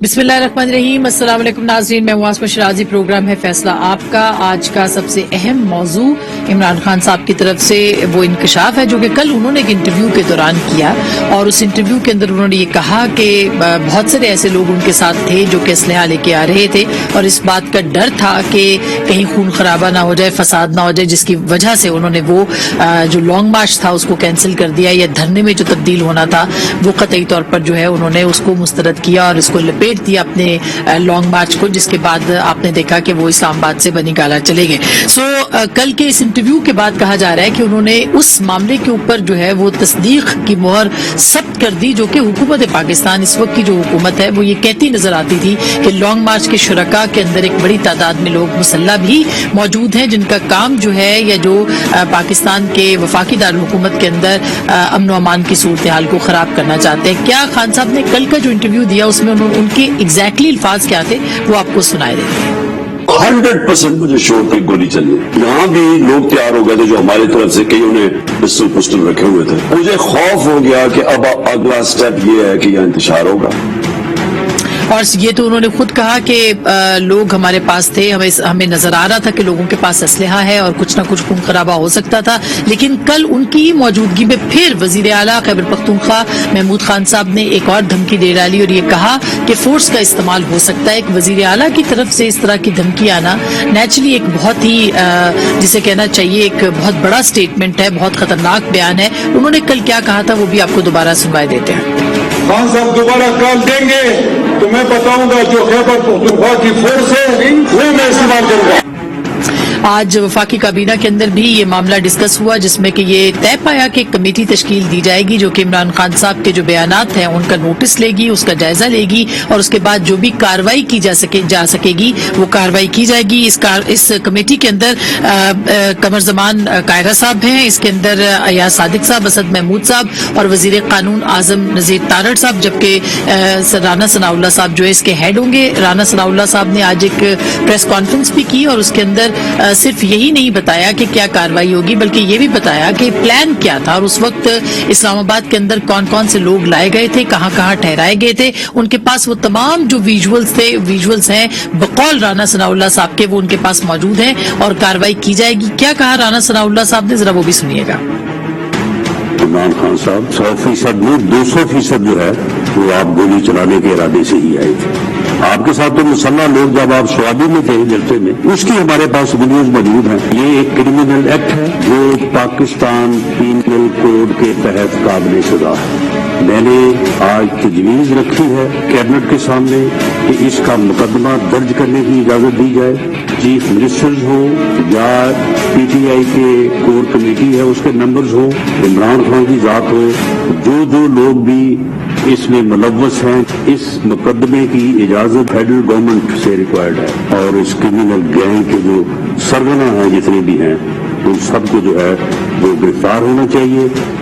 बिस्मिल्लाहिर्रहमानिर्रहीम, अस्सलाम वालेकुम नाज़रीन। मैं आसमा शिराजी। प्रोग्राम है फैसला आपका। आज का सबसे अहम मौजू इमरान खान साहब की तरफ से वो इंकशाफ है जो कि कल उन्होंने एक इंटरव्यू के दौरान किया, और उस इंटरव्यू के अंदर उन्होंने ये कहा कि बहुत सारे ऐसे लोग उनके साथ थे जो कि असलहा लेके आ रहे थे, और इस बात का डर था कि कहीं खून खराबा ना हो जाए, फसाद ना हो जाए, जिसकी वजह से उन्होंने वो जो लॉन्ग मार्च था उसको कैंसिल कर दिया, या धरने में जो तब्दील होना था वो कतई तौर पर जो है उन्होंने उसको मुस्तरद किया और इसको लपेट दिया अपने लॉन्ग मार्च को, जिसके बाद आपने देखा कि वो इस्लामाबाद से बनी गाला चले गए। कल के इस इंटरव्यू के बाद कहा जा रहा है कि उन्होंने उस मामले के ऊपर जो है वो तस्दीक की मोहर सख्त कर दी, जो कि हुकूमत पाकिस्तान इस वक्त की जो हुकूमत है वो ये कहती नजर आती थी कि लॉन्ग मार्च के शुरका के अंदर एक बड़ी तादाद में लोग मुसल्लह भी मौजूद हैं, जिनका काम जो है या जो पाकिस्तान के वफाकी दारुल हुकूमत के अंदर अमन व अमान की सूरत हाल को खराब करना चाहते हैं। क्या खान साहब ने कल का जो इंटरव्यू दिया उसमें उनके एग्जैक्टली अल्फाज क्या थे वो आपको सुनाए देते हैं। 100% मुझे शोर की गोली चली। यहाँ भी लोग तैयार हो गए थे जो हमारी तरफ से, कई उन्हें पिस्टल रखे हुए थे। मुझे खौफ हो गया कि अब अगला स्टेप ये है कि यहाँ इंतशार होगा। और ये तो उन्होंने खुद कहा कि लोग हमारे पास थे, हमें नजर आ रहा था कि लोगों के पास असलहा है और कुछ ना कुछ खून खराबा हो सकता था, लेकिन कल उनकी मौजूदगी में फिर वजीर आला खैबर पख्तूनख्वा महमूद खान साहब ने एक और धमकी दे डाली और ये कहा कि फोर्स का इस्तेमाल हो सकता है। एक वजीर आला की तरफ से इस तरह की धमकी आना नेचुरली एक बहुत ही जिसे कहना चाहिए एक बहुत बड़ा स्टेटमेंट है, बहुत खतरनाक बयान है। उन्होंने कल क्या कहा था वो भी आपको दोबारा सुनवाए देते हैं। खान साहब दोबारा कॉल देंगे तो मैं बताऊंगा जो खैबर पख्तूनख्वा की फोर्स है वो मैं इस्तेमाल करूंगा। आज वफाकी काबीना के अंदर भी ये मामला डिस्कस हुआ, जिसमें कि ये तय पाया कि एक कमेटी तश्कील दी जाएगी जो कि इमरान खान साहब के जो बयानात हैं उनका नोटिस लेगी, उसका जायजा लेगी, और उसके बाद जो भी कार्रवाई की जा सकेगी वो कार्रवाई की जाएगी। इस कमेटी के अंदर कमर जमान कायरा साहब हैं, इसके अंदर अयाज सादिक साहब, असद महमूद साहब और वजीर कानून आजम नजीर तारड़ साहब, जबकि राना सनाउल्लाह साहब जो है इसके हेड होंगे। राना सनाउल्लाह साहब ने आज एक प्रेस कॉन्फ्रेंस भी की और उसके अंदर सिर्फ यही नहीं बताया कि क्या कार्रवाई होगी, बल्कि ये भी बताया कि प्लान क्या था और उस वक्त इस्लामाबाद के अंदर कौन कौन से लोग लाए गए थे, कहां कहां ठहराए गए थे। उनके पास वो तमाम जो विजुअल्स हैं बकौल राना सनाउल्लाह साहब के, वो उनके पास मौजूद हैं और कार्रवाई की जाएगी। क्या कहा राना सनाउल्लाह साहब ने, जरा वो भी सुनिएगा। इमरान खान साहब 100% नहीं 200% जो है वो आप गोली चलाने के इरादे से ही आए थे। आपके साथ तो मुसल्लह लोग जब आप स्वादी में थे जलसे में, उसकी हमारे पास वीडियोज मौजूद हैं। ये एक क्रिमिनल एक्ट है जो पाकिस्तान पीनल कोड के तहत काबिल सजा है। मैंने आज तजवीज रखी है कैबिनेट के सामने कि इसका मुकदमा दर्ज करने की इजाजत दी जाए। चीफ मिनिस्टर्स हो या पीटीआई के कोर कमेटी है उसके मेंबर्स हो, इमरान खान की जात हो, जो लोग भी इसमें मुलव्वस हैं, इस मुकदमे की इजाजत फेडरल गवर्नमेंट से रिक्वायर्ड है। और इस क्रिमिनल गैंग के जो सरगना हैं जितने भी हैं उन सबको जो है वो गिरफ्तार होना चाहिए।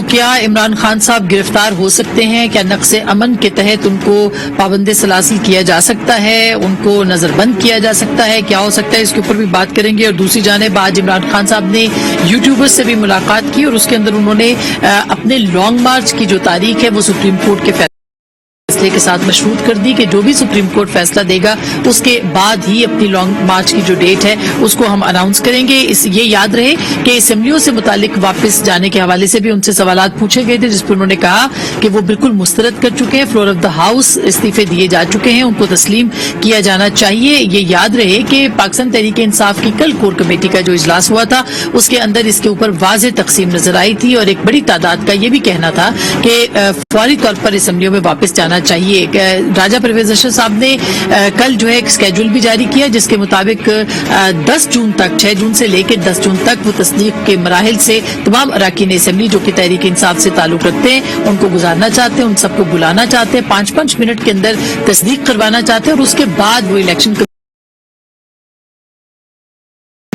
क्या इमरान खान साहब गिरफ्तार हो सकते हैं? क्या नक्शे अमन के तहत उनको पाबंदी सलासिल किया जा सकता है, उनको नजरबंद किया जा सकता है, क्या हो सकता है, इसके ऊपर भी बात करेंगे। और दूसरी जानिब आज इमरान खान साहब ने यूट्यूबर्स से भी मुलाकात की और उसके अंदर उन्होंने अपने लॉन्ग मार्च की जो तारीख है वो सुप्रीम कोर्ट के फैसले के साथ मशरूत कर दी कि जो भी सुप्रीम कोर्ट फैसला देगा उसके बाद ही अपनी लॉन्ग मार्च की जो डेट है उसको हम अनाउंस करेंगे। ये याद रहे कि असेंबलियों से मुतालिक वापस जाने के हवाले से भी उनसे सवालात पूछे गए थे, जिस पर उन्होंने कहा कि वो बिल्कुल मुस्तरद कर चुके हैं, फ्लोर ऑफ द हाउस इस्तीफे दिए जा चुके हैं, उनको तस्लीम किया जाना चाहिए। ये याद रहे कि पाकिस्तान तहरीक इंसाफ की कल कोर कमेटी का जो इजलास हुआ था उसके अंदर इसके ऊपर वाज़ेह तकसीम नजर आई थी और एक बड़ी तादाद का ये भी कहना था कि फौरी तौर पर असेंबलियों में वापस जाना चाहिए। राजा परवेज अशरफ साहब ने कल जो है एक स्केड्यूल भी जारी किया जिसके मुताबिक 10 जून तक, 6 जून से लेकर 10 जून तक वो तस्दीक के मराहिल से तमाम अरकान असेंबली जो कि तहरीक इंसाफ से ताल्लुक रखते हैं उनको गुजारना चाहते हैं, उन सबको बुलाना चाहते हैं, 5-5 मिनट के अंदर तस्दीक करवाना चाहते हैं और उसके बाद वो इलेक्शन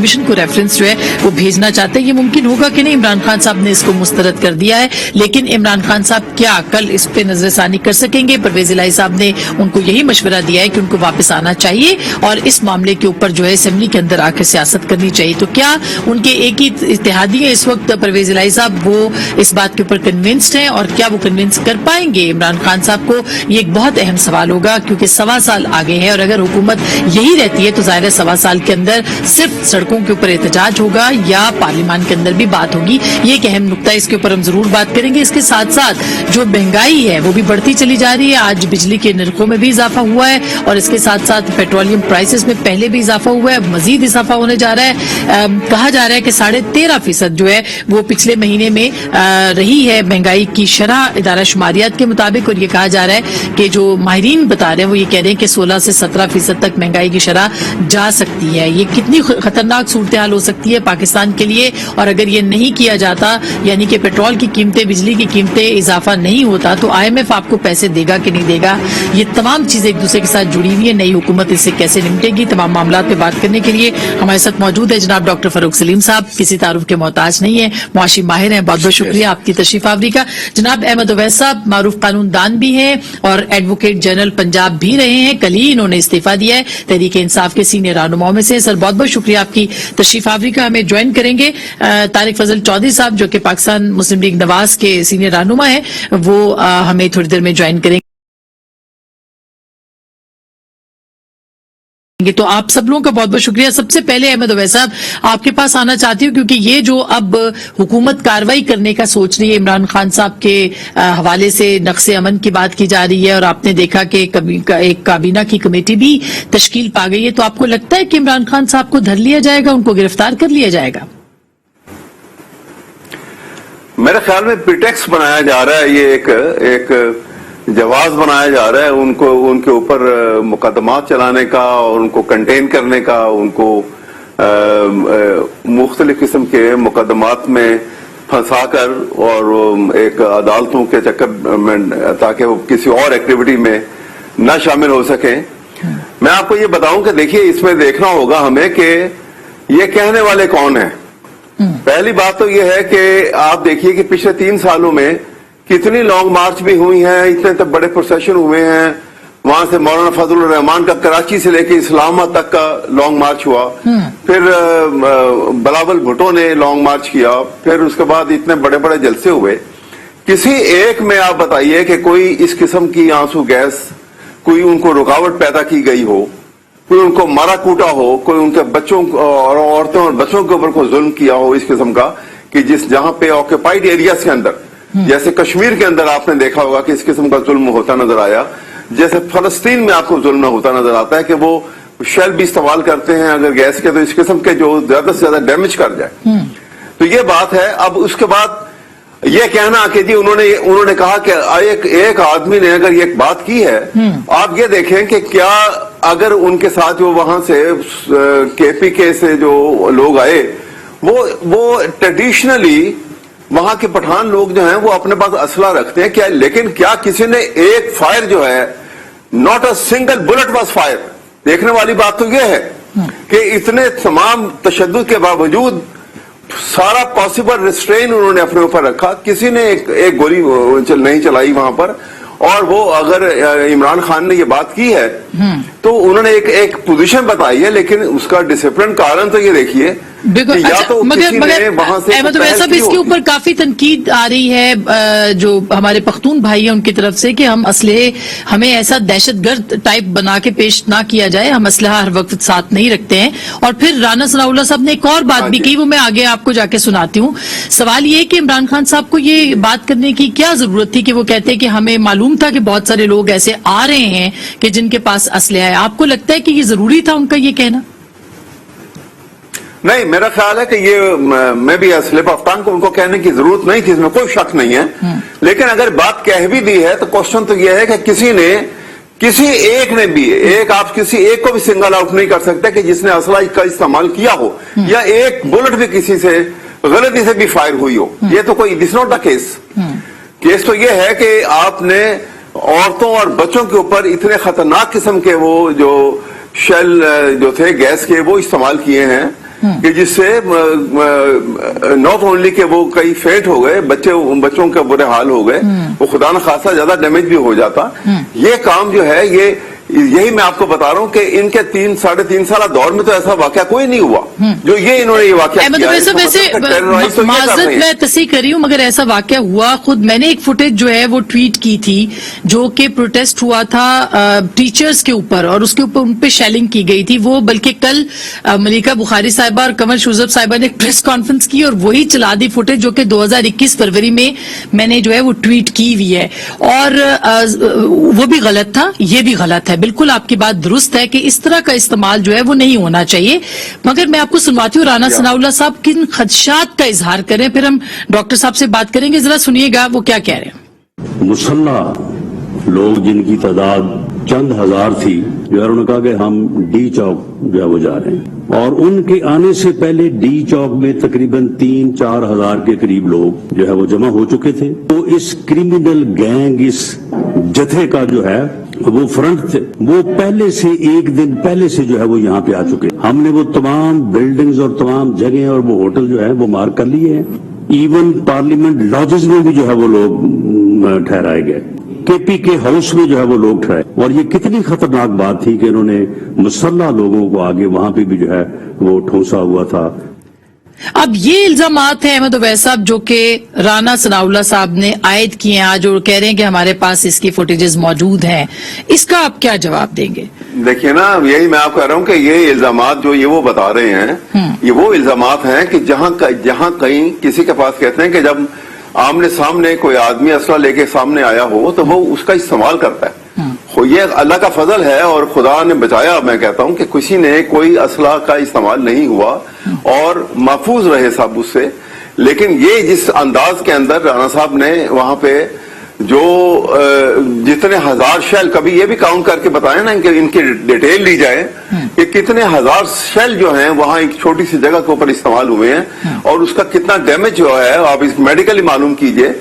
कमीशन को रेफरेंस जो है वो भेजना चाहते हैं। ये मुमकिन होगा कि नहीं? इमरान खान साहब ने इसको मुस्तरद कर दिया है, लेकिन इमरान खान साहब क्या कल इस पे नजरसानी कर सकेंगे? परवेज इलाही साहब ने उनको यही मशवरा दिया है कि उनको वापस आना चाहिए और इस मामले के ऊपर जो है असेंबली के अंदर आकर सियासत करनी चाहिए। तो क्या उनके एक ही इत्तेहादी है इस वक्त परवेज इलाही साहब, वो इस बात के ऊपर कन्विंस्ड हैं और क्या वो कन्विंस कर पाएंगे इमरान खान साहब को? ये एक बहुत अहम सवाल होगा, क्योंकि 1.25 साल आगे है और अगर हुकूमत यही रहती है तो जाहिर है 1.25 साल के अंदर सिर्फ सड़कों के ऊपर एहतजाज होगा या पार्लियामान के अंदर भी बात होगी। ये एक अहम नुक्ता है, इसके ऊपर हम जरूर बात करेंगे। इसके साथ साथ जो महंगाई है वो भी बढ़ती चली जा रही है। आज बिजली के नरखों में भी इजाफा हुआ है और इसके साथ साथ पेट्रोलियम प्राइसेस में पहले भी इजाफा हुआ है, मजीद इजाफा होने जा रहा है। कहा जा रहा है कि 13.5% जो है वो पिछले महीने में रही है महंगाई की शरह इदारा शुमारियात के मुताबिक, और ये कहा जा रहा है कि जो माहिरीन बता रहे हैं वो ये कह रहे हैं कि 16 से 17% तक महंगाई की शरह जा सकती है। ये कितनी खतरनाक सूरत हाल हो सकती है पाकिस्तान के लिए, और अगर ये नहीं किया जाता, यानी कि पेट्रोल की कीमतें, बिजली की कीमतें इजाफा नहीं होता, तो IMF आपको पैसे देगा कि नहीं देगा? ये तमाम चीजें एक दूसरे के साथ जुड़ी हुई है। नई हुकूमत इससे कैसे निपटेगी? तमाम मामला पे बात करने के लिए हमारे साथ मौजूद है जनाब डॉक्टर फरूक सलीम साहब, किसी तारुफ के मोहताज नहीं है, मुआशी माहिर हैं। बहुत बहुत शुक्रिया आपकी तशरीफ आवरी का। जनाब अहमद अवैस साहब मारूफ कानून दान भी हैं और एडवोकेट जनरल पंजाब भी रहे हैं, कल ही इन्होंने इस्तीफा दिया है, तहरीक इंसाफ के सीनियर रहनुमाओं में से। सर बहुत बहुत शुक्रिया आपकी तशरीफ आवरी का। हमें ज्वाइन करेंगे तारिक फजल चौधरी साहब, जो कि पाकिस्तान मुस्लिम लीग नवाज के सीनियर रहनुमा है, वो हमें थोड़ी देर में ज्वाइन करेंगे। तो आप सब लोगों का बहुत बहुत शुक्रिया। सबसे पहले अहमद अवैस साहब आपके पास आना चाहती हूँ, क्योंकि ये जो अब हुकूमत कार्रवाई करने का सोच रही है इमरान खान साहब के हवाले से नक्शे अमन की बात की जा रही है और आपने देखा कि एक काबीना की कमेटी भी तश्कील पा गई है, तो आपको लगता है कि इमरान खान साहब को धर लिया जाएगा, उनको गिरफ्तार कर लिया जाएगा? मेरे ख्याल में प्रीटेक्स्ट बनाया जा रहा है, ये एक जवाब बनाया जा रहा है उनको, उनके ऊपर मुकदमात चलाने का और उनको कंटेन करने का, उनको मुख्तलिफ किस्म के मुकदमात में फंसाकर और एक अदालतों के चक्कर में, ताकि वो किसी और एक्टिविटी में न शामिल हो सके। मैं आपको ये बताऊं कि देखिए, इसमें देखना होगा हमें कि ये कहने वाले कौन है। पहली बात तो ये है कि आप देखिए कि पिछले 3 सालों में कितनी लॉन्ग मार्च भी हुई हैं, इतने तक बड़े प्रोसेशन हुए हैं। वहां से मौलाना फजलुर रहमान का कराची से लेकर इस्लामाबाद तक का लॉन्ग मार्च हुआ, फिर बिलावल भुट्टो ने लॉन्ग मार्च किया, फिर उसके बाद इतने बड़े बड़े जलसे हुए। किसी एक में आप बताइए कि कोई इस किस्म की आंसू गैस, कोई उनको रुकावट पैदा की गई हो, कोई उनको मारा कूटा हो, कोई उनके बच्चों और औरतों और बच्चों के ऊपर कोई जुल्म किया हो इस किस्म का, कि जहां पे ऑक्यूपाइड एरियाज के अंदर, जैसे कश्मीर के अंदर आपने देखा होगा कि इस किस्म का जुल्म होता नजर आया, जैसे फलस्तीन में आपको जुल्म होता नजर आता है कि वो शेल भी इस्तेमाल करते हैं अगर गैस के, तो इस किस्म के जो ज्यादा से ज्यादा डैमेज कर जाए। तो ये बात है। अब उसके बाद ये कहना कि जी उन्होंने कहा कि एक आदमी ने अगर ये बात की है, आप ये देखें कि क्या अगर उनके साथ जो वहां से KPK से जो लोग आए, वो ट्रेडिशनली वहां के पठान लोग जो हैं वो अपने पास असला रखते हैं क्या, लेकिन क्या किसी ने एक फायर जो है, not a single bullet was fire. देखने वाली बात तो ये है कि इतने तमाम तशद्दुद के बावजूद सारा पॉसिबल रिस्ट्रेन उन्होंने अपने ऊपर रखा, किसी ने एक गोली नहीं चलाई वहां पर। और वो अगर इमरान खान ने ये बात की है तो उन्होंने एक पोजीशन बताई है, लेकिन उसका डिसिप्लिन कारण तो ये देखिए या तो किसी ने वहां से अहमद अवैस साहब, इसके ऊपर काफी तनकीद आ रही है जो हमारे पख्तून भाई हैं उनकी तरफ से कि हम असलहे, हमें ऐसा दहशतगर्द टाइप बना के पेश ना किया जाए, हम असलहा हर वक्त साथ नहीं रखते हैं। और फिर राना सनाउल्लाह साहब ने एक और बात भी की, वो मैं आगे आपको जाके सुनाती हूँ। सवाल ये है कि इमरान खान साहब को ये बात करने की क्या जरूरत थी कि वो कहते हैं कि हमें मालूम था कि बहुत सारे लोग ऐसे आ रहे हैं कि जिनके पास असलहा है। आपको लगता है कि ये जरूरी था उनका ये कहना? नहीं, मेरा ख्याल है कि ये मैं भी स्लिप ऑफ टंग, उनको कहने की जरूरत नहीं थी, इसमें कोई शक नहीं है। लेकिन अगर बात कह भी दी है तो क्वेश्चन तो यह है कि किसी एक ने भी, आप किसी एक को भी सिंगल आउट नहीं कर सकते कि जिसने असला का इस्तेमाल किया हो या एक बुलेट भी किसी से गलती से भी फायर हुई हो। ये तो कोई, this not the case. Case तो यह है कि आपने औरतों और बच्चों के ऊपर इतने खतरनाक किस्म के वो जो शेल जो थे गैस के, वो इस्तेमाल किए हैं کہ جس سے ناٹ اونلی کہ وہ کئی فیٹ ہو گئے، بچوں کا برے حال ہو گئے، وہ خدا نہ خاصا زیادہ ڈیمیج بھی ہو جاتا. یہ کام جو ہے یہی میں آپ کو بتا رہا ہوں کہ ان کے 3-3.5 سالہ دور میں تو ایسا واقعہ کوئی نہیں ہوا جو انہوں نے یہ واقعہ کیا ہے. ویسے معذرت میں تصحیح کر رہی ہوں، مگر ایسا واقعہ ہوا. خود میں نے ایک فوٹیج جو ہے وہ ٹویٹ کی تھی جو کہ پروٹیسٹ ہوا تھا ٹیچرز کے اوپر، اور اس کے اوپر ان پہ شیلنگ کی گئی تھی. وہ بلکہ کل ملیکہ بخاری صاحبہ اور قمر شوذب صاحبہ نے ایک پریس کانفرنس کی اور وہی چلا دی فوٹیج جو کہ 2021 فروری میں نے جو ہے وہ ٹویٹ کی ہوئی ہے. اور وہ بھی غلط تھا، یہ بھی غلط ہے. بالکل آپ کی بات درست ہے کہ اس طرح کا استعمال جو ہے وہ نہیں ہونا چاہیے. مگر میں آپ کو سنواتی ہوں رانا ثناء اللہ صاحب کن خدشات کا اظہار کریں، پھر ہم ڈاکٹر صاحب سے بات کریں گے. ذرا سنیے گا وہ کیا کہہ رہے ہیں. مسلح لوگ جن کی تعداد چند ہزار تھی، جو انہوں نے کہا کہ ہم ڈی چوک جو ہے وہ جا رہے ہیں، اور ان کے آنے سے پہلے ڈی چوک میں تقریباً 3-4 ہزار کے قریب لوگ جو ہے وہ جمع ہو چکے تھے. تو اس کریمنل گینگ، اس جتھے کا جو ہے وہ فرنٹ تھے، وہ پہلے سے ایک دن پہلے سے جو ہے وہ یہاں پہ آ چکے. ہم نے وہ تمام بلڈنگز اور تمام جگہیں اور وہ ہوٹل جو ہے وہ مارک کر لیے ہیں. ایون پارلیمنٹ لاجز میں بھی جو ہے وہ لوگ ٹھہرائے گئے. کے پی کے ہاؤس میں جو ہے وہ لوگ ٹھہرائے. اور یہ کتنی خطرناک بات تھی کہ انہوں نے مسلح لوگوں کو آگے وہاں پہ بھی جو ہے وہ ٹھونسا ہوا تھا. اب یہ الزامات ہیں احمد اویس صاحب جو کہ رانا ثناء اللہ صاحب نے عائد کیے ہیں آج، اور کہہ رہے ہیں کہ ہمارے پاس اس کی فوٹیجز موجود ہیں. اس کا آپ کیا جواب دیں گے؟ دیکھیے نا، یہی میں آپ کہہ رہا ہوں کہ یہ الزامات جو یہ وہ بتا رہے ہیں، یہ وہ الزامات ہیں کہ جہاں کہیں کسی کے پاس کہتے ہیں کہ جب آمنے سامنے کوئی آدمی اسلحہ لے کے سامنے آیا ہو تو وہ اس کا استعمال کرتا ہے. یہ اللہ کا فضل ہے اور خدا نے بچایا. میں کہتا ہوں کہ کسی نے کوئی اسلحہ کا استعمال نہیں ہوا اور محفوظ رہے سب اس سے. لیکن یہ جس انداز کے اندر رانا صاحب نے وہاں پہ جو جتنے ہزار شیل، کبھی یہ بھی کاؤنٹ کر کے بتائیں نا کہ ان کی ڈیٹیل لی جائے کہ کتنے ہزار شیل جو ہیں وہاں ایک چھوٹی سی جگہ کے اوپر استعمال ہوئے ہیں، اور اس کا کتنا ڈیمیج جو ہے آپ اس میڈیکلی معلوم کیجئے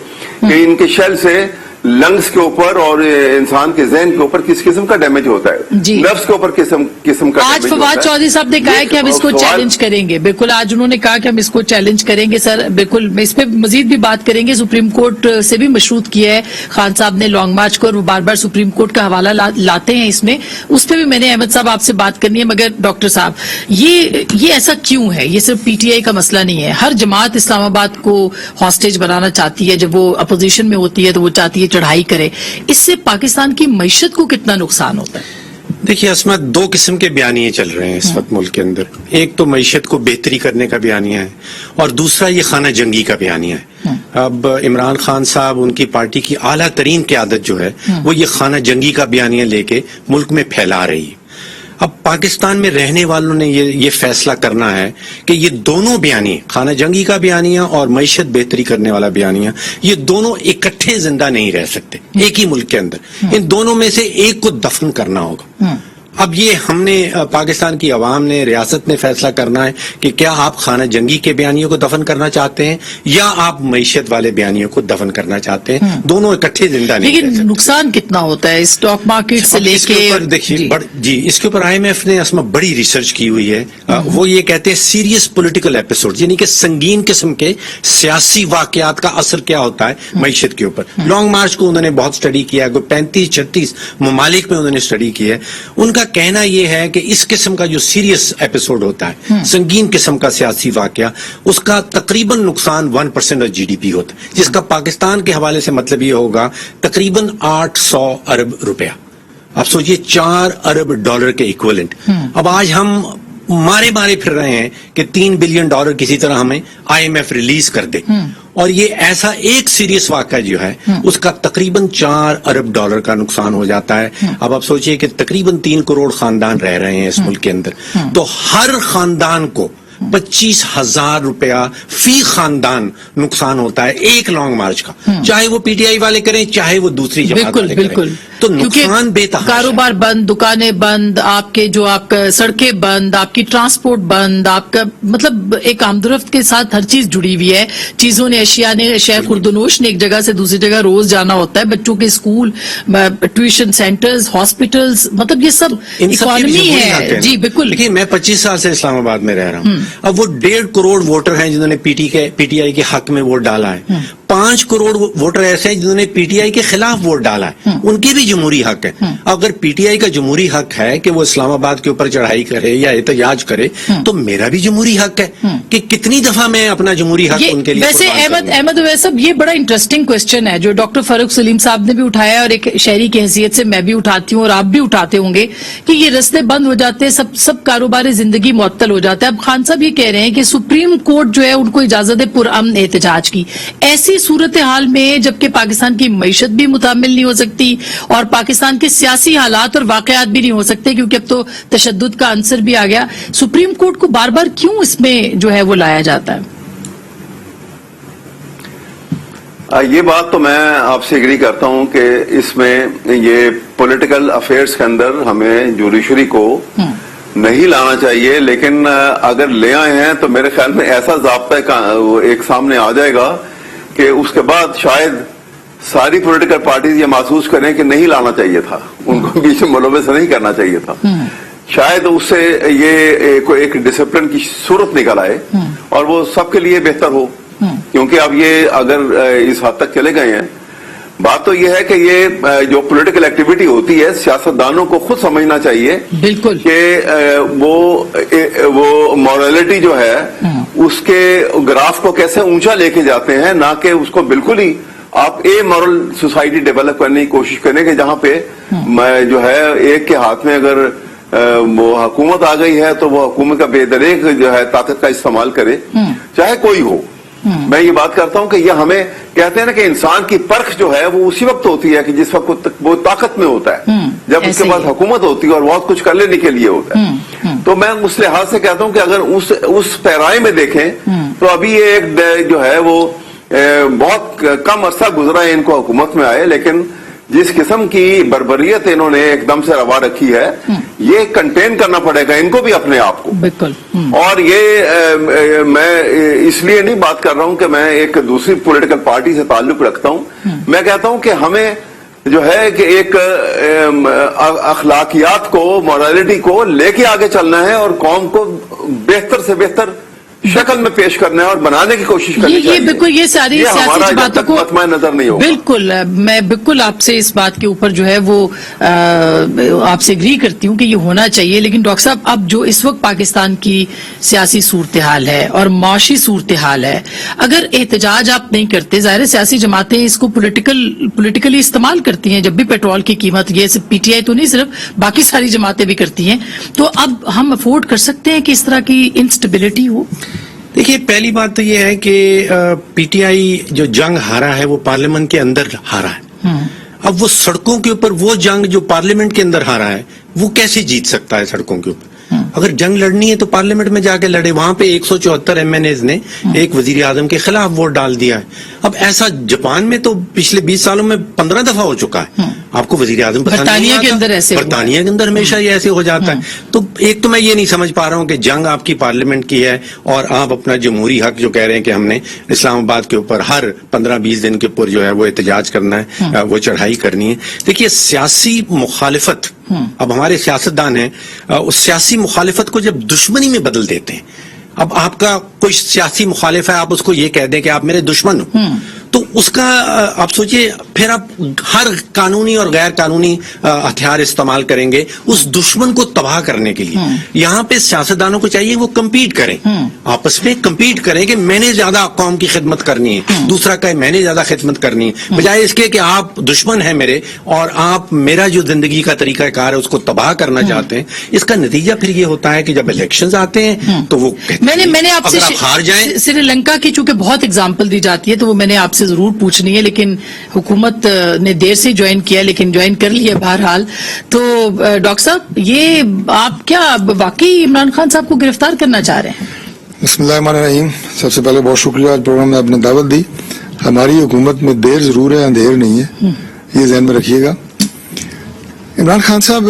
کہ ان کے شیل سے لنگز کے اوپر اور انسان کے ذہن کے اوپر کس قسم کا ڈیمیج ہوتا ہے، نروس کے اوپر قسم کا آج فواد چودھری صاحب نے کہا ہے کہ ہم اس کو چیلنج کریں گے. بالکل آج انہوں نے کہا کہ ہم اس کو چیلنج کریں گے. سر بالکل اس پہ مزید بھی بات کریں گے. سپریم کورٹ سے بھی مشروط کیا ہے خان صاحب نے لانگ مارچ کو، اور وہ بار بار سپریم کورٹ کا حوالہ لاتے ہیں اس میں. اس پہ بھی میں نے احمد صاحب آپ سے بات کرنی ہے. مگر ڈاکٹر صاحب یہ ایسا کیوں ہے؟ یہ صرف پی ٹی آئی کا مسئلہ نہیں ہے. ہر جماعت اسلام آباد کو ہاسٹیج بنانا چاہتی ہے. جب وہ اپوزیشن میں ہوتی ہے تو وہ چاہتی ہے چڑھائی کرے. اس سے پاکستان کی معیشت کو کتنا نقصان ہوتا ہے؟ دیکھیے عصمت، دو قسم کے بیانیے چل رہے ہیں اس وقت ملک کے اندر. ایک تو معیشت کو بہتری کرنے کا بیانیہ ہے، اور دوسرا یہ خانہ جنگی کا بیانیہ ہے. اب عمران خان صاحب، ان کی پارٹی کی اعلیٰ ترین قیادت جو ہے وہ یہ خانہ جنگی کا بیانیہ لے کے ملک میں پھیلا رہی ہے. اب پاکستان میں رہنے والوں نے یہ فیصلہ کرنا ہے کہ یہ دونوں بیانیے، خانہ جنگی کا بیانیہ اور معیشت بہتری کرنے والا بیانیہ، یہ دونوں اکٹھے زندہ نہیں رہ سکتے ایک ہی ملک کے اندر. ان دونوں میں سے ایک کو دفن کرنا ہوگا. اب یہ ہم نے، پاکستان کی عوام نے، ریاست نے فیصلہ کرنا ہے کہ کیا آپ خانہ جنگی کے بیانیوں کو دفن کرنا چاہتے ہیں یا آپ معیشت والے بیانیوں کو دفن کرنا چاتے ہیں. دونوں اکٹھے زندہ نہیں. لیکن نقصان کتنا ہوتا ہے اسٹاک مارکیٹ سے لے کے؟ دیکھیے جی، اس کے اوپر آئی ایم ایف نے بڑی ریسرچ کی ہوئی ہے. وہ یہ کہتے ہیں سیریس پولیٹیکل ایپیسوڈ، یعنی کہ سنگین قسم کے سیاسی واقعات کا اثر کیا ہوتا ہے معیشت کے اوپر. لانگ مارچ کو انہوں نے بہت اسٹڈی کیا ہے، 35-36 ممالک میں انہوں نے اسٹڈی کی ہے. ان کا کہنا یہ ہے کہ اس قسم کا جو سیریس ایپیسوڈ ہوتا ہے، سنگین قسم کا سیاسی واقعہ، اس کا تقریباً نقصان 1% آف جی ڈی پی ہوتا ہے، جس کا پاکستان کے حوالے سے مطلب یہ ہوگا تقریباً 800 ارب روپیہ. آپ سوچئے 4 ارب ڈالر کے ایکویلنٹ. اب آج ہم مارے پھر رہے ہیں کہ $3 بلین کسی طرح ہمیں آئی ایم ایف ریلیز کر دے، اور یہ ایسا ایک سیریس واقعہ جو ہے اس کا تقریباً 4 ارب ڈالر کا نقصان ہو جاتا ہے. اب آپ سوچئے کہ تقریباً 3 کروڑ خاندان رہ رہے ہیں اس ملک کے اندر، تو ہر خاندان کو 25,000 روپیہ فی خاندان نقصان ہوتا ہے ایک لانگ مارچ کا، چاہے وہ پی ٹی آئی والے کریں چاہے وہ دوسری جماعت والے کریں. تو نقصان بے تحاشا ہے۔ کاروبار بند، دکانیں بند، آپ کے جو آپ کا سڑکیں بند، آپ کی ٹرانسپورٹ بند، آپ کا مطلب ایک آمدورفت کے ساتھ ہر چیز جڑی ہوئی ہے، چیزوں نے، اشیاء نے، اشیاء خوردونوش نے ایک جگہ سے دوسری جگہ روز جانا ہوتا ہے، بچوں کے اسکول، ٹیوشن سینٹرز، ہاسپٹلز، مطلب یہ سب اکانومی ہے۔ جی بالکل۔ دیکھیے میں 25 سال سے اسلام آباد میں رہ رہا ہوں، اب وہ 1.5 کروڑ ووٹر ہیں جنہوں نے پی ٹی آئی کے حق میں ووٹ ڈالا ہے، 5 کروڑ ووٹر ایسے ہیں جنہوں نے پی ٹی آئی کے خلاف ووٹ ڈالا ہے، ان کی بھی جمہوری حق ہے۔ اگر پی ٹی آئی کا جمہوری حق ہے کہ وہ اسلام آباد کے اوپر چڑھائی کرے یا احتجاج کرے تو میرا بھی جمہوری حق ہے کہ کتنی دفعہ میں اپنا جمہوری حق ان کے لیے ویسے احمد اویس صاحب یہ بڑا انٹرسٹنگ کوسچن ہے جو ڈاکٹر فاروق سلیم صاحب نے بھی اٹھایا اور ایک شہری کی حیثیت سے میں بھی اٹھاتی ہوں اور آپ بھی اٹھاتے ہوں گے کہ یہ رستے بند ہو جاتے ہیں، سب کاروبار زندگی معطل ہو جاتا ہے۔ اب خان صاحب یہ کہہ رہے ہیں کہ سپریم کورٹ جو ہے ان کو اجازت ہے پرامن احتجاج کی، ایسی صورتحال میں جبکہ پاکستان کی معیشت بھی متحمل نہیں ہو سکتی اور پاکستان کے سیاسی حالات اور واقعات بھی نہیں ہو سکتے کیونکہ اب تو تشدد کا عنصر بھی آ گیا، سپریم کورٹ کو بار بار کیوں اس میں جو ہے وہ لایا جاتا ہے؟ یہ بات تو میں آپ سے ایگری کرتا ہوں کہ اس میں یہ پولیٹیکل افیئرز کے اندر ہمیں جوڈیشری کو نہیں لانا چاہیے، لیکن اگر لے آئے ہیں تو میرے خیال میں ایسا ضابطہ ایک سامنے آ جائے گا کہ اس کے بعد شاید ساری پولیٹیکل پارٹیز یہ محسوس کریں کہ نہیں لانا چاہیے تھا، ان کو بیچ میں ملوث نہیں کرنا چاہیے تھا، شاید اس سے یہ ایک ڈسپلن کی صورت نکل آئے اور وہ سب کے لیے بہتر ہو، کیونکہ اب یہ اگر اس حد تک چلے گئے ہیں، بات تو یہ ہے کہ یہ جو پولیٹیکل ایکٹیویٹی ہوتی ہے سیاستدانوں کو خود سمجھنا چاہیے بالکل کہ وہ مورالٹی جو ہے اس کے گراف کو کیسے اونچا لے کے جاتے ہیں، نہ کہ اس کو بالکل ہی آپ اے مورل سوسائٹی ڈیولپ کرنے کی کوشش کریں کہ جہاں پہ جو ہے ایک کے ہاتھ میں اگر وہ حکومت آ گئی ہے تو وہ حکومت کا بے دریغ جو ہے طاقت کا استعمال کرے، چاہے کوئی ہو۔ میں یہ بات کرتا ہوں کہ یہ ہمیں کہتے ہیں نا کہ انسان کی پرکھ جو ہے وہ اسی وقت ہوتی ہے کہ جس وقت وہ طاقت میں ہوتا ہے، جب اس کے پاس حکومت ہوتی ہے اور بہت کچھ کر لینے کے لیے ہوتا ہے۔ تو میں اس لحاظ سے کہتا ہوں کہ اگر اس پیرائے میں دیکھیں تو ابھی یہ ایک جو ہے وہ بہت کم عرصہ گزرا ہے ان کو حکومت میں آئے، لیکن جس قسم کی بربریت انہوں نے ایک دم سے روا رکھی ہے یہ کنٹین کرنا پڑے گا ان کو بھی اپنے آپ کو بالکل۔ اور یہ میں اس لیے نہیں بات کر رہا ہوں کہ میں ایک دوسری پولیٹیکل پارٹی سے تعلق رکھتا ہوں، میں کہتا ہوں کہ ہمیں جو ہے کہ ایک اخلاقیات کو، مورالٹی کو لے کے آگے چلنا ہے اور قوم کو بہتر سے بہتر شکل میں پیش کرنا ہے اور بنانے کی کوشش کرنی چاہیے۔ یہ بالکل یہ ساری سیاسی باتوں کو مطمئن نظر نہیں ہوگا۔ بالکل میں بالکل آپ سے اس بات کے اوپر جو ہے وہ آپ سے اگری کرتی ہوں کہ یہ ہونا چاہیے، لیکن ڈاکٹر صاحب اب جو اس وقت پاکستان کی سیاسی صورتحال ہے اور معاشی صورتحال ہے، اگر احتجاج آپ نہیں کرتے، ظاہر سیاسی جماعتیں اس کو پولیٹیکلی استعمال کرتی ہیں، جب بھی پیٹرول کی قیمت، یہ صرف پی ٹی آئی تو نہیں، صرف باقی ساری جماعتیں بھی کرتی ہیں، تو اب ہم افورڈ کر سکتے ہیں کہ اس طرح کی انسٹیبلٹی ہو؟ دیکھیے پہلی بات تو یہ ہے کہ پی ٹی آئی جو جنگ ہارا ہے وہ پارلیمنٹ کے اندر ہارا ہے، اب وہ سڑکوں کے اوپر وہ جنگ جو پارلیمنٹ کے اندر ہارا ہے وہ کیسے جیت سکتا ہے سڑکوں کے اوپر؟ اگر جنگ لڑنی ہے تو پارلیمنٹ میں جا کے لڑے، وہاں پہ 174 ایم این ایز نے ایک وزیر اعظم کے خلاف ووٹ ڈال دیا ہے۔ اب ایسا جاپان میں تو پچھلے 20 سالوں میں 15 دفعہ ہو چکا ہے، آپ کو وزیر اعظم برطانیہ کے اندر ایسے برطانیہ کے اندر ہمیشہ یہ ایسے ہو جاتا ہے۔ تو ایک تو میں یہ نہیں سمجھ پا رہا ہوں کہ جنگ آپ کی پارلیمنٹ کی ہے اور آپ اپنا جمہوری حق جو کہہ رہے ہیں کہ ہم نے اسلام آباد کے اوپر ہر 15-20 دن کے اوپر جو ہے وہ احتجاج کرنا ہے، وہ چڑھائی کرنی ہے۔ دیکھیے سیاسی مخالفت، اب ہمارے سیاستدان ہیں اس سیاسی مخالفت کو جب دشمنی میں بدل دیتے ہیں، اب آپ کا کوئی سیاسی مخالف ہے، آپ اس کو یہ کہہ دیں کہ آپ میرے دشمن ہو، تو اس کا آپ سوچئے پھر آپ ہر قانونی اور غیر قانونی ہتھیار استعمال کریں گے اس دشمن کو تباہ کرنے کے لیے۔ یہاں پہ سیاستدانوں کو چاہیے وہ کمپیٹ کریں، آپس میں کمپیٹ کریں کہ میں نے زیادہ قوم کی خدمت کرنی ہے، دوسرا کہے میں نے زیادہ خدمت کرنی ہے، بجائے اس کے کہ آپ دشمن ہیں میرے اور آپ میرا جو زندگی کا طریقہ کار ہے اس کو تباہ کرنا چاہتے ہیں۔ اس کا نتیجہ پھر یہ ہوتا ہے کہ جب الیکشنز آتے ہیں تو وہ میں نے آپ سے ہار جائیں، سری لنکا کی چونکہ بہت اگزامپل دی جاتی ہے تو وہ میں نے آپ سے ضرور پوچھنی ہے، لیکن حکومت نے دیر سے جوائن کیا لیکن جوائن کر لیا بہرحال۔ تو ڈاکٹر صاحب یہ آپ کیا واقعی عمران خان صاحب کو گرفتار کرنا چاہ رہے ہیں؟ بسم اللہ الرحمن الرحیم، سب سے پہلے بہت شکریہ آج پروگرام میں آپ نے دعوت دی۔ ہماری حکومت میں دیر ضرور ہے، اندھیر نہیں ہے، یہ ذہن میں رکھیے گا۔ इमरान खान साहब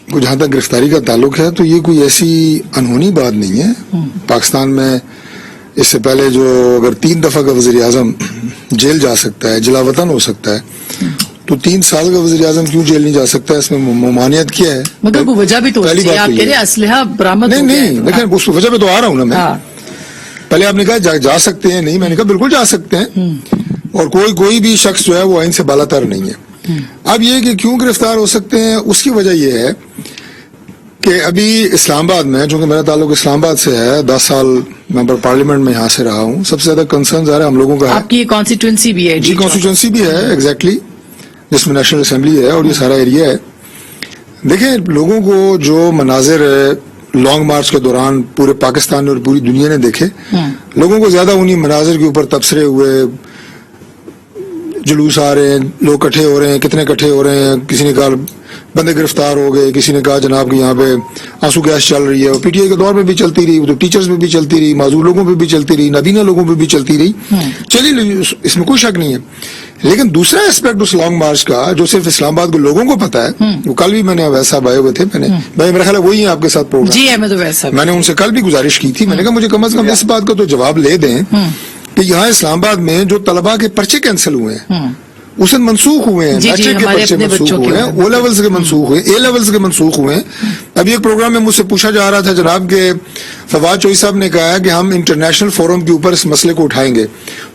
को जहां तक गिरफ्तारी का ताल्लुक है तो ये कोई ऐसी अनहोनी बात नहीं है। पाकिस्तान में इससे पहले जो अगर 3 दफा का वजीर आजम जेल जा सकता है, जलावतन हो सकता है, तो 3 साल का वजीर आजम क्यों जेल नहीं जा सकता है? इसमें ममानियत क्या है? मगर वो वजह भी तो पहली होती है, बात आप तो कह ये रहे हैं असलहा बरामद हो गया है। नहीं, देखिए उस वजह पे तो आ रहा हूं ना मैं। हाँ। पहले आपने कहा जा सकते हैं, नहीं, मैंने कहा बिल्कुल जा सकते हैं, और कोई भी शख्स जो है वो आइन से बालातर नहीं है। अब ये कि क्यों गिरफ्तार हो सकते हैं, उसकी वजह यह है कि अभी इस्लामाबाद में, चूंकि मेरा ताल्लुक इस्लामाबाद से है, 10 साल मेंबर पार्लियामेंट में यहाँ से रहा हूँ, सबसे ज्यादा कंसर्न आ रहा है हम लोगों का है। आपकी ये कॉन्स्टिट्यूंसी भी है? जी, कॉन्स्टिट्यूंसी भी है, एग्जैक्टली, जिसमें नेशनल असेंबली है और ये सारा एरिया है। देखें, लोगों को जो मनाजिर लॉन्ग मार्च के दौरान पूरे पाकिस्तान और पूरी दुनिया ने देखे, लोगों को ज्यादा उन्हीं मनाजिर के ऊपर तबसरे हुए, जुलूस आ रहे हैं, लोग इकट्ठे हो रहे हैं, कितने इकट्ठे हो रहे हैं, किसी ने कहा बंदे गिरफ्तार हो गए, किसी ने कहा जनाब कि यहाँ पे आंसू गैस चल रही है, और पीटीआई के दौर में भी चलती रही, तो टीचर्स में भी चलती रही, माजूर लोगों पे भी चलती रही, नाबीना लोगों पे भी चलती रही। चलिए, इसमें कोई शक नहीं है, लेकिन दूसरा एस्पेक्ट उस लॉन्ग मार्च का जो सिर्फ इस्लामाबाद के लोगों को पता है, वो कल भी मैंने अवैध साहब आए हुए थे, मेरा ख्याल है वही है आपके साथ प्रोग्राम। जी अहमद अवैध साहब, मैंने उनसे कल भी गुजारिश की थी, मैंने कहा मुझे कम से कम इस बात का तो जवाब ले दें कि यहाँ इस्लामाबाद में जो तलबा के पर्चे कैंसिल हुए हैं, उसे मंसूख हुए हैं, मैट्रिक के पर्चे मंसूख हुए हैं, ओ लेवल्स के मंसूख हुए, ए लेवल्स के मंसूख हुए हैं। अभी एक प्रोग्राम में मुझसे पूछा जा रहा था, जनाब के फवाद चौधरी साहब ने कहा कि हम इंटरनेशनल फोरम के ऊपर इस मसले को उठाएंगे,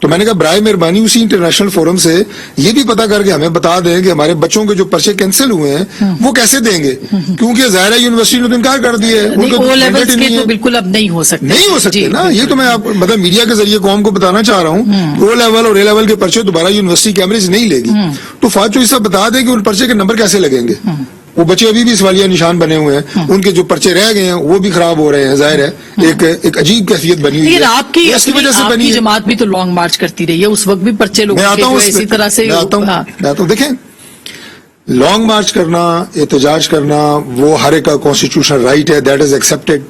तो मैंने कहा बराए मेहरबानी उसी इंटरनेशनल फोरम से ये भी पता करके हमें बता दें कि हमारे बच्चों के जो पर्चे कैंसिल हुए हैं वो कैसे देंगे, क्योंकि ज़ाहिर है यूनिवर्सिटी ने तो इनकार कर दिया है, तो बिल्कुल अब नहीं हो सकते ना। ये तो मैं आप मतलब मीडिया के जरिए कौम को बताना चाह रहा हूँ, ओ लेवल और ए लेवल के पर्चे दोबारा यूनिवर्सिटी के एवरेज नहीं लेगी। तो फवाद चौधरी साहब बता दें कि उन पर्चे के नंबर कैसे लगेंगे। वो बच्चे अभी भी सवालिया निशान बने हुए हैं, उनके जो पर्चे रह गए हैं वो भी खराब हो रहे हैं, जाहिर है एक अजीब कैफियत बनी हुई है। आपकी वजह से बनी जमात भी तो लॉन्ग मार्च करती रही है, उस वक्त भी पर्चे लोग इसी तरह से देखें, लॉन्ग मार्च करना, एहतजाज करना, वो हर एक का कॉन्स्टिट्यूशनल राइट है, दैट इज एक्सेप्टेड।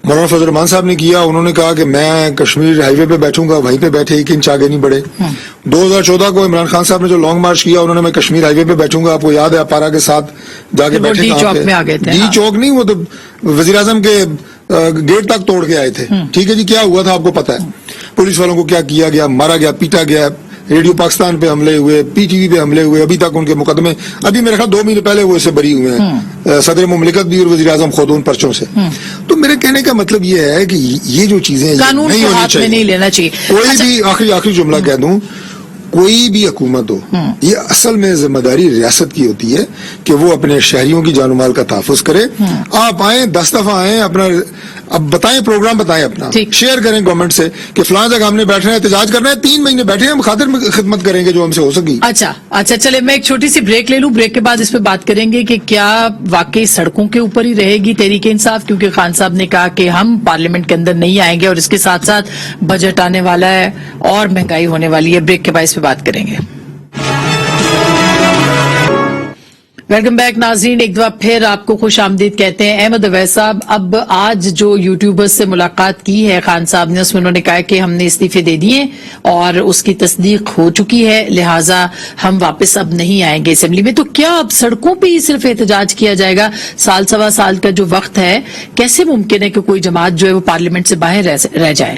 मौलाना फजल रहमान साहब ने किया, उन्होंने कहा कि मैं कश्मीर हाईवे पे बैठूंगा, वहीं पे बैठे, 1 इंच आगे नहीं बढ़े। 2014 को इमरान खान साहब ने जो लॉन्ग मार्च किया, उन्होंने मैं कश्मीर हाईवे पे बैठूंगा, आपको याद है अपारा के साथ जाके बैठे, डी चौक में आ गए थे। डी चौक नहीं, वो तो वजीर आजम के गेट तक तोड़ के आए थे। ठीक है जी, क्या हुआ था आपको पता है, पुलिस वालों को क्या किया गया, मारा गया, पीटा गया, रेडियो पाकिस्तान पे हमले हुए, पीटीवी पे हमले हुए, अभी तक उनके मुकदमे, अभी मेरे ख्याल 2 महीने पहले वो इससे बरी हुए हैं, सदर मुमलिकत भी और वजीर आजम खुद उन पर्चों से। तो मेरे कहने का मतलब ये है कि ये जो चीजें कानून नहीं होनी चाहिए, नहीं लेना चाहिए। कोई भी आखिरी जुमला कह दूं, कोई भी हुकूमत हो, ये असल में जिम्मेदारी रियासत की होती है कि वो अपने शहरियों की जान माल का तहफ़्फ़ुज़ करे। आप आए, 10 दफा आए, अपना अब बताएं, प्रोग्राम बताएं अपना, शेयर करें गवर्नमेंट से कि फलां जगह हमने बैठना है, एहतजाज करना है, 3 महीने बैठे, हम खातिर में खिदमत करेंगे जो हमसे हो सकी। अच्छा, चले मैं एक छोटी सी ब्रेक ले लूं, ब्रेक के बाद इस पे बात करेंगे कि क्या वाकई सड़कों के ऊपर ही रहेगी तहरीक इंसाफ, क्योंकि खान साहब ने कहा कि हम पार्लियामेंट के अंदर नहीं आएंगे और इसके साथ साथ बजट आने वाला है और महंगाई होने वाली है। ब्रेक के बाद इस पे बात करेंगे। वेलकम बैक नाज़रीन, एक दफा फिर आपको खुश आमदीद कहते हैं। अहमद अवैध साहब, अब आज जो यूट्यूबर्स से मुलाकात की है खान साहब ने, उसमें उन्होंने कहा कि हमने इस्तीफे दे दिए और उसकी तस्दीक हो चुकी है, लिहाजा हम वापस अब नहीं आएंगे असेंबली में। तो क्या अब सड़कों पे ही सिर्फ एहतजाज किया जाएगा? 1.25 साल का जो वक्त है, कैसे मुमकिन है कि कोई जमात जो है वो पार्लियामेंट से बाहर रह जाए?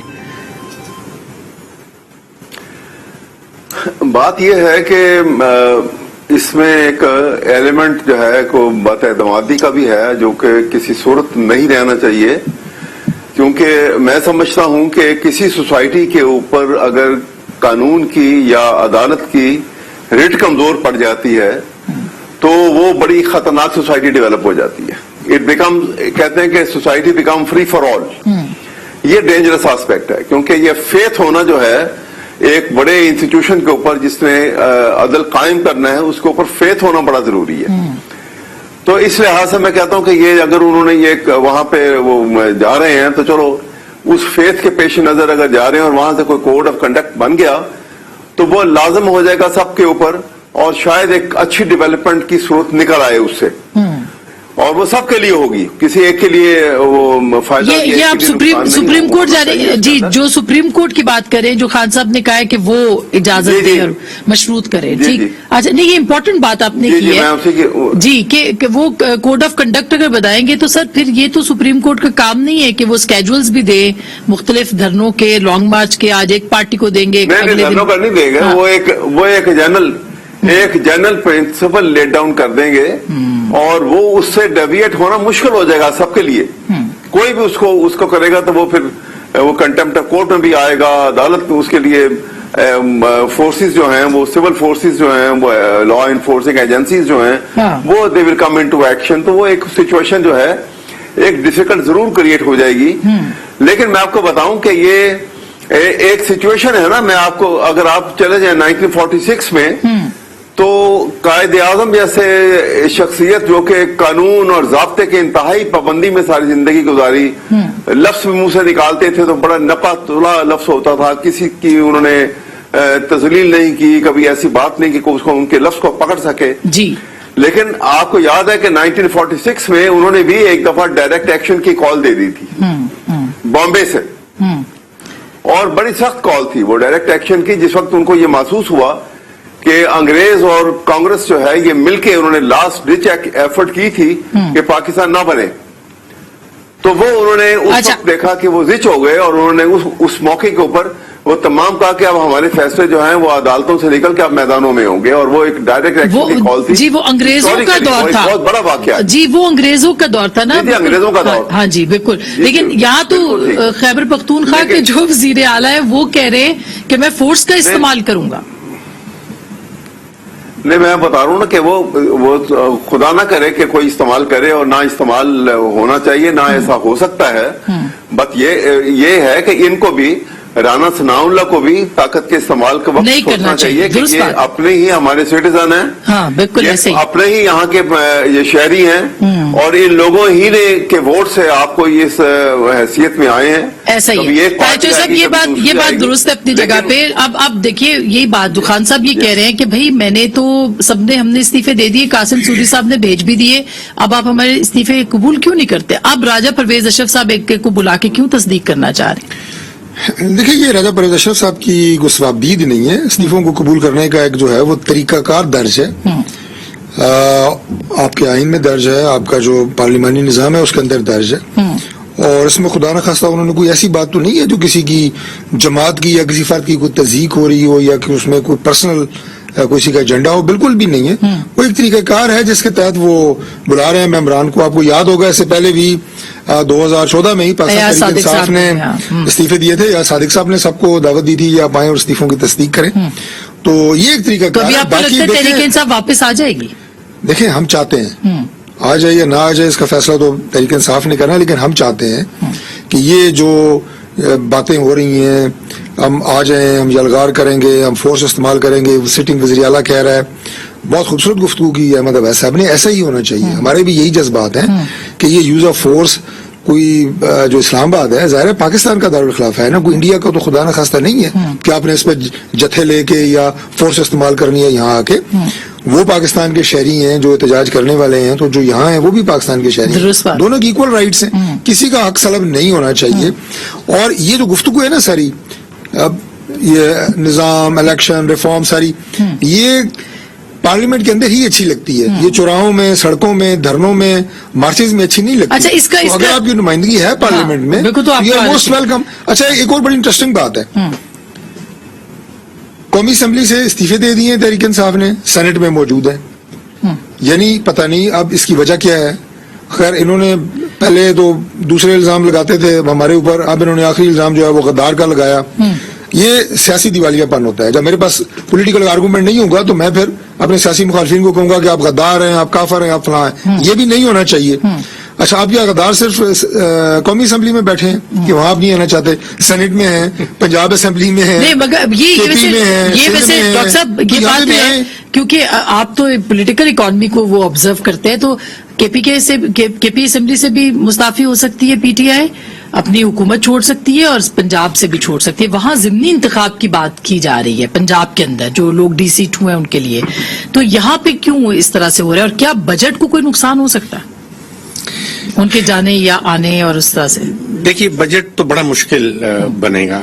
बात यह है कि इसमें एक एलिमेंट जो है को बात एतमादी का भी है, जो कि किसी सूरत नहीं रहना चाहिए, क्योंकि मैं समझता हूं कि किसी सोसाइटी के ऊपर अगर कानून की या अदालत की रिट कमजोर पड़ जाती है तो वो बड़ी खतरनाक सोसाइटी डेवलप हो जाती है। इट बिकम, कहते हैं कि society become free for all. ये डेंजरस एस्पेक्ट है, क्योंकि ये फेथ होना जो है एक बड़े इंस्टीट्यूशन के ऊपर जिसने अदल कायम करना है, उसके ऊपर फेथ होना बड़ा जरूरी है। तो इस लिहाज से मैं कहता हूं कि ये अगर उन्होंने ये वहां पे वो जा रहे हैं, तो चलो उस फेथ के पेश नजर अगर जा रहे हैं और वहां से कोई कोड ऑफ कंडक्ट बन गया तो वो लाजम हो जाएगा सबके ऊपर, और शायद एक अच्छी डेवलपमेंट की सूरत निकल आए उससे। اور وہ سب کے لیے ہوگی, کسی ایک کے لیے وہ فائدہ یہ آپ سپریم کورٹ جی جو سپریم کورٹ کی بات کریں, جو خان صاحب نے کہا ہے کہ وہ اجازت دے اور مشروط کرے, ٹھیک. اچھا نہیں, یہ امپورٹنٹ بات آپ نے کی ہے جی کہ وہ کوڈ آف کنڈکٹ اگر بتائیں گے تو سر پھر یہ تو سپریم کورٹ کا کام نہیں ہے کہ وہ اسکیجولز بھی دے مختلف دھرنوں کے, لانگ مارچ کے, آج ایک پارٹی کو دیں گے, دھرنوں کا نہیں دیں گے, وہ ایک جنرل پرنسپل لیٹ ڈاؤن کر دیں گے اور وہ اس سے ڈیویٹ ہونا مشکل ہو جائے گا سب کے لیے. کوئی بھی اس کو کرے گا تو وہ پھر وہ کنٹمپٹ آف کورٹ میں بھی آئے گا, عدالت میں اس کے لیے فورسز جو ہیں, وہ سول فورسز جو ہیں, وہ لا انفورسنگ ایجنسیز جو ہیں, وہ دے ول کم انٹو ایکشن. تو وہ ایک سچویشن جو ہے ایک ڈیفیکلٹ ضرور کریٹ ہو جائے گی. لیکن میں آپ کو بتاؤں کہ یہ ایک سچویشن ہے نا, میں آپ کو, اگر آپ چلے جائیں 1946 میں تو قائد اعظم جیسے شخصیت جو کہ قانون اور ضابطے کے انتہائی پابندی میں ساری زندگی گزاری, لفظ منہ سے نکالتے تھے تو بڑا نپا تلا لفظ ہوتا تھا, کسی کی انہوں نے تذلیل نہیں کی, کبھی ایسی بات نہیں کہ اس کو ان کے لفظ کو پکڑ سکے جی. لیکن آپ کو یاد ہے کہ 1946 میں انہوں نے بھی ایک دفعہ ڈائریکٹ ایکشن کی کال دے دی تھی بامبے سے, اور بڑی سخت کال تھی وہ ڈائریکٹ ایکشن کی, جس وقت ان کو یہ محسوس ہوا کہ انگریز اور کانگریس جو ہے یہ مل کے انہوں نے لاسٹ ڈچ ایفرٹ کی تھی کہ پاکستان نہ بنے. تو وہ انہوں نے اس وقت دیکھا کہ وہ زچ ہو گئے اور انہوں نے اس موقع کے اوپر وہ تمام کہا کہ اب ہمارے فیصلے جو ہیں وہ عدالتوں سے نکل کے اب میدانوں میں ہوں گے, اور وہ ایک ڈائریکٹ ایکشن کی کال تھی جی. وہ انگریزوں کا دور تھا, بہت بڑا واقعہ جی, وہ انگریزوں کا دور تھا نا, انگریزوں کا دور, ہاں جی بالکل. لیکن یہاں تو خیبر پختونخوا کے جو وزیر اعلیٰ ہے وہ کہہ رہے ہیں کہ میں فورس کا استعمال کروں گا. نہیں, میں بتا رہا ہوں نا کہ وہ خدا نہ کرے کہ کوئی استعمال کرے, اور نہ استعمال ہونا چاہیے, نہ ایسا ہو سکتا ہے. بس یہ ہے کہ ان کو بھی, رانا ثناء اللہ کو بھی طاقت کے استعمال کا وقت سوچنا چاہیے کہ یہ اپنے ہی ہمارے سٹیزن ہیں, اپنے ہی یہاں کے یہ شہری ہیں, اور ان لوگوں ہی نے کے ووٹ سے آپ کو اس حیثیت میں آئے ہیں. ایسا ہی صاحب یہ بات درست ہے اپنی جگہ پہ. اب دیکھیے یہی بات خان صاحب یہ کہہ رہے ہیں کہ بھائی میں نے تو ہم نے استعفے دے دیے, قاسم سودی صاحب نے بھیج بھی دیے, اب آپ ہمارے استعفے قبول کیوں نہیں کرتے؟ اب راجہ پرویز اشرف صاحب کو بلا کے کیوں تصدیق کرنا چاہ رہے ہیں؟ دیکھیں, یہ راجہ پرویز اشرف صاحب کی گسوابید نہیں ہے, استعفوں کو قبول کرنے کا ایک جو ہے وہ طریقہ کار درج ہے, آپ کے آئین میں درج ہے, آپ کا جو پارلیمانی نظام ہے اس کے اندر درج ہے, اور اس میں خدا نہ خواستہ انہوں نے کوئی ایسی بات تو نہیں ہے جو کسی کی جماعت کی یا کسی فرد کی کوئی تضحیق ہو رہی ہو یا کہ اس میں کوئی پرسنل کسی کا ایجنڈا ہو, بالکل بھی نہیں ہے. وہ ایک طریقہ کار ہے جس کے تحت وہ بلا رہے ہیں ممبران کو. آپ کو یاد ہوگا اس سے پہلے بھی 2014 میں ہی پاکستان تحریک انصاف نے استعفے دیے تھے, یا صادق صاحب نے سب کو دعوت دی تھی یا آپ آئیں اور استعفوں کی تصدیق کریں. تو یہ ایک طریقہ کار ہے. باقی تحریک انصاف واپس آ جائے گی, دیکھیں ہم چاہتے ہیں آ جائے یا نہ آ جائے اس کا فیصلہ تو تحریک انصاف نے کرنا, لیکن ہم چاہتے ہیں کہ یہ جو باتیں ہو رہی ہیں ہم آ جائیں, ہم یلغار کریں گے, ہم فورس استعمال کریں گے, سٹنگ وزیر اعلیٰ کہہ رہا ہے, بہت خوبصورت گفتگو کی احمد عبیس صاحب نے, ایسا ہی ہونا چاہیے. ہمارے بھی یہی جذبات ہیں کہ یہ یوز آف فورس کوئی جو اسلام آباد ہے ظاہر ہے پاکستان کا دارالخلافہ ہے نا, کوئی انڈیا کا تو خدا نہ خواستہ نہیں ہے کہ آپ نے اس پہ جتھے لے کے یا فورس استعمال کرنی ہے یہاں آ کے. وہ پاکستان کے شہری ہیں جو احتجاج کرنے والے ہیں, تو جو یہاں ہیں وہ بھی پاکستان کے شہری ہیں, دونوں کی ایکول رائٹس ہیں, کسی کا حق سلب نہیں ہونا چاہیے. اور یہ جو گفتگو ہے نا ساری, اب یہ نظام, الیکشن, ریفارم ساری, یہ پارلیمنٹ کے اندر ہی اچھی لگتی ہے, یہ چوراہوں میں, سڑکوں میں, دھرنوں میں, مارچز میں اچھی نہیں لگتی. اچھا, اس کا اگر آپ کی نمائندگی ہے پارلیمنٹ میں یو آر موسٹ ویلکم. اچھا, ایک اور بڑی انٹرسٹنگ بات ہے, قومی اسمبلی سے استعفے دے دیے تحریک انصاف نے, سینٹ میں موجود ہے, یعنی پتہ نہیں اب اس کی وجہ کیا ہے. خیر, انہوں نے پہلے تو دوسرے الزام لگاتے تھے ہمارے اوپر, اب انہوں نے آخری الزام جو ہے وہ غدار کا لگایا. یہ سیاسی دیوالیہ پن ہوتا ہے. جب میرے پاس پولیٹیکل آرگومنٹ نہیں ہوگا تو میں پھر اپنے سیاسی مخالفین کو کہوں گا کہ آپ غدار ہیں, آپ کافر ہیں, آپ فلاں ہیں. یہ بھی نہیں ہونا چاہیے. اچھا, آپ کیا غدار صرف قومی اسمبلی میں بیٹھے ہیں کہ وہاں آپ نہیں آنا چاہتے, سینٹ میں ہیں, پنجاب اسمبلی میں ہیں, یہ ویسے ڈاکٹر صاحب یہ بات ہے کیونکہ آپ تو پولیٹیکل اکانومی کو وہ آبزرو کرتے ہیں, تو کے پی اسمبلی سے بھی مستعفی ہو سکتی ہے پی ٹی آئی, اپنی حکومت چھوڑ سکتی ہے, اور پنجاب سے بھی چھوڑ سکتی ہے. وہاں ضمنی انتخاب کی بات کی جا رہی ہے پنجاب کے اندر, جو لوگ ڈی سیٹ ہوئے ہیں ان کے لیے. تو یہاں پہ کیوں اس طرح سے ہو رہا ہے, اور کیا بجٹ کو کوئی نقصان ہو سکتا ہے؟ उनके जाने या आने और उस तरह से? देखिए, बजट तो बड़ा मुश्किल बनेगा।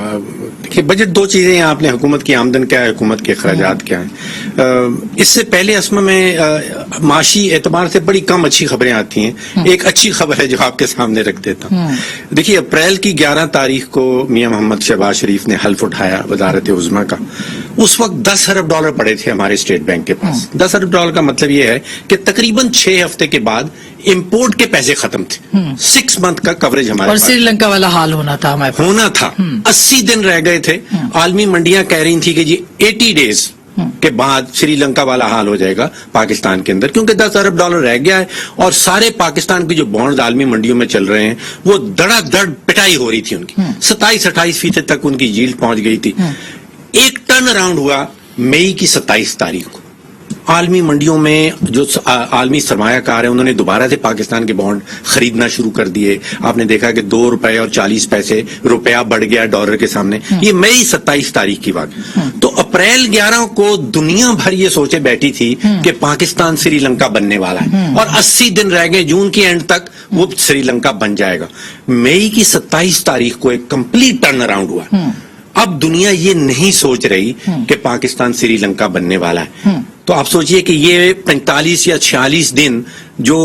देखिए, बजट दो चीजें हैं आपने, हुकूमत की आमदन क्या है, हुकूमत के अखराजात क्या हैं। इससे पहले असमा में माशी एतबार से बड़ी कम अच्छी खबरें आती हैं। एक अच्छी खबर है जो आपके सामने रख देता हूँ। देखिए, अप्रैल की 11 तारीख को मियां मोहम्मद शहबाज शरीफ ने हल्फ उठाया वजारत उज़्मा का। उस वक्त $10 अरब पड़े थे हमारे स्टेट बैंक के पास। $10 अरब का मतलब ये है कि तकरीबन 6 हफ्ते के बाद इंपोर्ट के पैसे खत्म थे। 6 मंथ का कवरेज हमारे और पास श्रीलंका वाला हाल होना था हमारे पास। होना था। 80 दिन रह गए थे। आलमी मंडियां कह रही थी कि जी 80 डेज के बाद श्रीलंका वाला हाल हो जाएगा पाकिस्तान के अंदर, क्योंकि $10 अरब रह गया है और सारे पाकिस्तान के जो बॉन्ड आलमी मंडियों में चल रहे हैं वो धड़ाधड़ पिटाई हो रही थी उनकी। 27-28% तक उनकी यील्ड पहुंच गई थी। एक टर्न अराउंड हुआ मई की 27 तारीख को। आलमी मंडियों में जो आलमी सरमायाकार है उन्होंने दोबारा से पाकिस्तान के बॉन्ड खरीदना शुरू कर दिए। आपने देखा कि $2.40 रुपया बढ़ गया डॉलर के सामने। ये मई 27 तारीख की बात। तो अप्रैल 11 को दुनिया भर ये सोचे बैठी थी कि पाकिस्तान श्रीलंका बनने वाला है और 80 दिन रह गए, जून की एंड तक वो श्रीलंका बन जाएगा। मई की 27 तारीख को एक कंप्लीट टर्न अराउंड हुआ। अब दुनिया ये नहीं सोच रही कि पाकिस्तान श्रीलंका बनने वाला है। तो आप सोचिए कि ये 45 या 46 दिन जो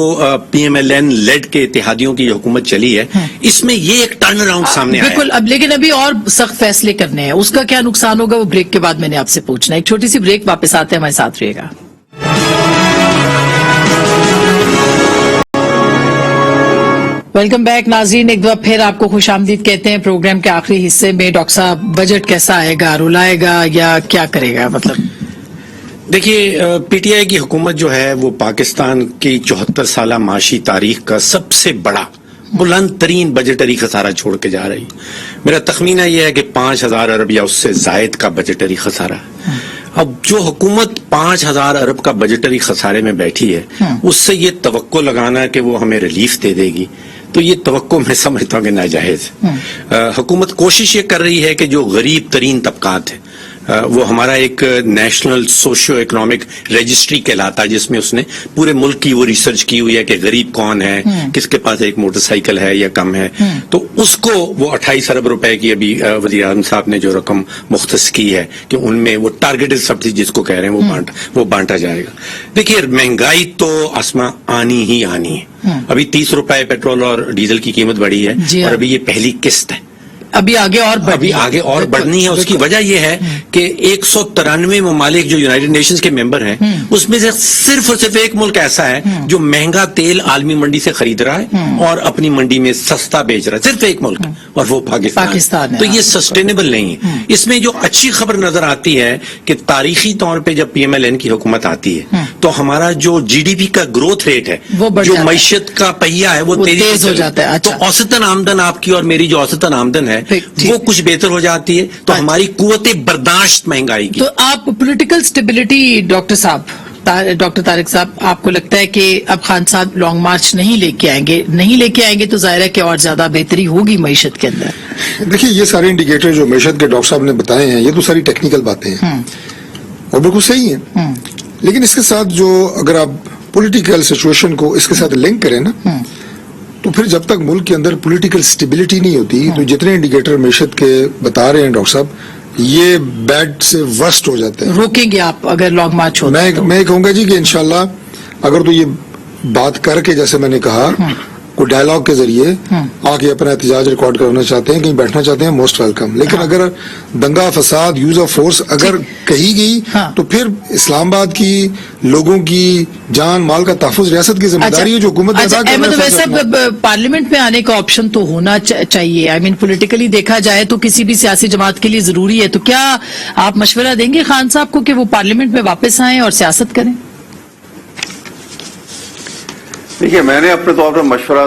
PMLN लेड के इत्तेहादियों की हुकूमत चली है, इसमें ये एक टर्न अराउंड सामने आया। बिल्कुल। अब लेकिन अभी और सख्त फैसले करने हैं, उसका क्या नुकसान होगा वो ब्रेक के बाद मैंने आपसे पूछना है। एक छोटी सी ब्रेक, वापस आते हैं, हमारे साथ रहिएगा। वेलकम बैक नाज़रीन, एक बार फिर आपको खुशामदीद कहते हैं प्रोग्राम के आखिरी हिस्से में। डॉक्टर साहब, बजट कैसा आएगा, रुलाएगा या क्या करेगा? मतलब देखिए, PTI की हुकूमत जो है वो पाकिस्तान की 74 साल माशी तारीख का सबसे बड़ा बुलंद तरीन बजटरी खसारा छोड़ के जा रही। मेरा तखमीना यह है कि 5,000 अरब या उससे जायद का बजटरी खसारा है। अब जो हुकूमत 5,000 अरब का बजटरी खसारे में बैठी है, उससे ये तवक्को लगाना कि वो हमें रिलीफ दे देगी, तो ये तवक्को मैं समझता हूँ कि नाजायज है। हुकूमत कोशिश ये कर रही है कि जो गरीब तरीन तबकात है वो हमारा एक नेशनल सोशियो इकोनॉमिक रजिस्ट्री कहलाता है, जिसमें उसने पूरे मुल्क की वो रिसर्च की हुई है कि गरीब कौन है, किसके पास एक मोटरसाइकिल है या कम है। तो उसको वो 28 अरब रुपए की अभी वज़ीर आज़म साहब ने जो रकम मुख्तस की है कि उनमें वो टारगेटेड सब्सिडी जिसको कह रहे हैं वो बांटा जाएगा। देखिए, महंगाई तो आसमां आनी ही आनी है। अभी 30 रुपए पेट्रोल और डीजल की कीमत बढ़ी है और अभी ये पहली किस्त है। अभी आगे और बढ़नी है। उसकी वजह यह है कि 193 ममालिक जो यूनाइटेड नेशंस के मेंबर हैं, उसमें से सिर्फ और सिर्फ एक मुल्क ऐसा है जो महंगा तेल आलमी मंडी से खरीद रहा है और अपनी मंडी में सस्ता बेच रहा है। सिर्फ एक मुल्क है और वो पाकिस्तान है। तो ये सस्टेनेबल नहीं है। इसमें जो अच्छी खबर नजर आती है कि तारीखी तौर पर जब PMLN की हुकूमत आती है तो हमारा जो GDP का ग्रोथ रेट है, जो मईशत का पहिया है, वो तेज हो जाता है। तो औसतन आमदन आपकी और मेरी जो औसतन आमदन है वो कुछ बेहतर हो जाती है। तो हमारी कुव्वते बर्दाश्त महंगाई की। तो आप पॉलिटिकल स्टेबिलिटी, डॉक्टर तारिक साहब, आपको लगता है कि अब खान साहब लॉन्ग मार्च नहीं लेके आएंगे तो जाहिर है कि और ज्यादा बेहतरी होगी मईशत के अंदर? देखिए, ये सारे इंडिकेटर जो मईशत के डॉक्टर साहब ने बताए हैं, ये तो सारी टेक्निकल बातें हैं और बिल्कुल सही है। लेकिन इसके साथ जो अगर आप पॉलिटिकल सिचुएशन को इसके साथ लिंक करें ना, तो फिर जब तक मुल्क के अंदर पॉलिटिकल स्टेबिलिटी नहीं होती तो जितने इंडिकेटर मईशत के बता रहे हैं डॉक्टर साहब, ये बैड से वर्स्ट हो जाते हैं। रोकेंगे आप अगर लॉन्ग मार्च होता है? मैं कहूंगा जी कि इंशाल्लाह अगर तो ये बात करके, जैसे मैंने कहा, कोई डायलॉग के जरिए आके अपना एहतजाज रिकॉर्ड करना चाहते हैं, कहीं बैठना चाहते हैं, मोस्ट वेलकम। लेकिन अगर दंगा फसाद, यूज ऑफ फोर्स अगर कही गई तो फिर इस्लामाबाद की लोगों की जान माल का तहफ़्फ़ुज़ रियासत की जिम्मेदारी है जो हुकूमत अदा कर रही है। वैसे पार्लियामेंट में आने का ऑप्शन तो होना चाहिए। आई मीन पॉलिटिकली देखा जाए तो किसी भी सियासी जमात के लिए जरूरी है। तो क्या आप मशवरा देंगे खान साहब को कि वो पार्लियामेंट में वापस आए और सियासत करें? देखिए, मैंने अपने तौर पर मशवरा